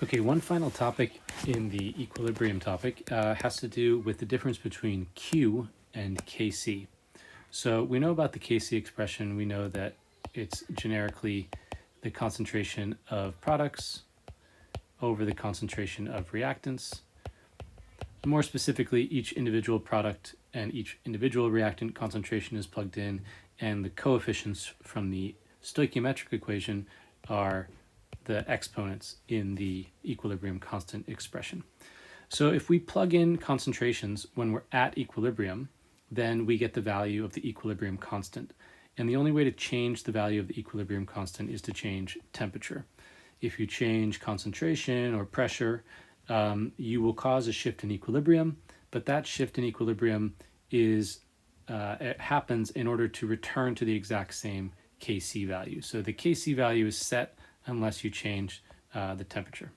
Okay, one final topic in the equilibrium topic has to do with the difference between Q and Kc. So we know about the Kc expression. We know that it's generically the concentration of products over the concentration of reactants. More specifically, each individual product and each individual reactant concentration is plugged in, and the coefficients from the stoichiometric equation are the exponents in the equilibrium constant expression. So if we plug in concentrations when we're at equilibrium, then we get the value of the equilibrium constant. And the only way to change the value of the equilibrium constant is to change temperature. If you change concentration or pressure, you will cause a shift in equilibrium, but that shift in equilibrium it happens in order to return to the exact same Kc value. So the Kc value is set unless you change the temperature.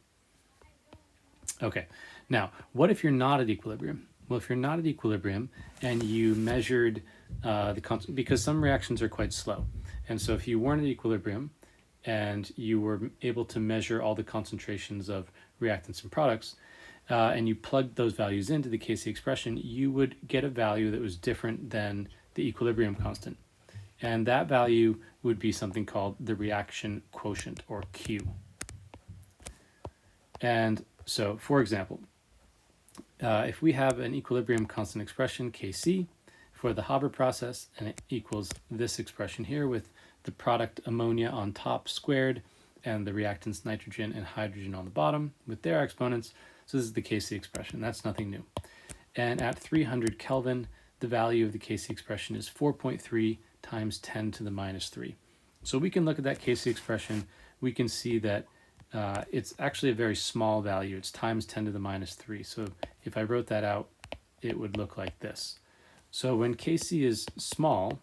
Okay, now what if you're not at equilibrium? Well, if you're not at equilibrium and you measured because some reactions are quite slow, and so if you weren't at equilibrium and you were able to measure all the concentrations of reactants and products, and you plugged those values into the Kc expression, you would get a value that was different than the equilibrium constant. And that value would be something called the reaction quotient, or Q. And so, for example, if we have an equilibrium constant expression, Kc, for the Haber process, and it equals this expression here with the product ammonia on top squared and the reactants nitrogen and hydrogen on the bottom with their exponents. So this is the Kc expression. That's nothing new. And at 300 Kelvin, the value of the Kc expression is 4.3 times 10 to the minus 3. So we can look at that Kc expression. We can see that it's actually a very small value. It's times 10 to the minus 3. So if I wrote that out, it would look like this. So when Kc is small,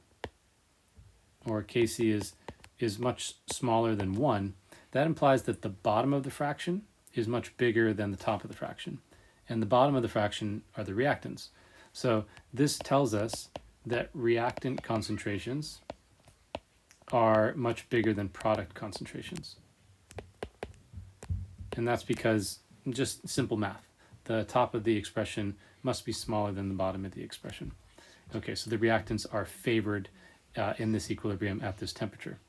or Kc is much smaller than 1, that implies that the bottom of the fraction is much bigger than the top of the fraction. And the bottom of the fraction are the reactants. So this tells us that reactant concentrations are much bigger than product concentrations. And that's because just simple math. The top of the expression must be smaller than the bottom of the expression. Okay, so the reactants are favored in this equilibrium at this temperature.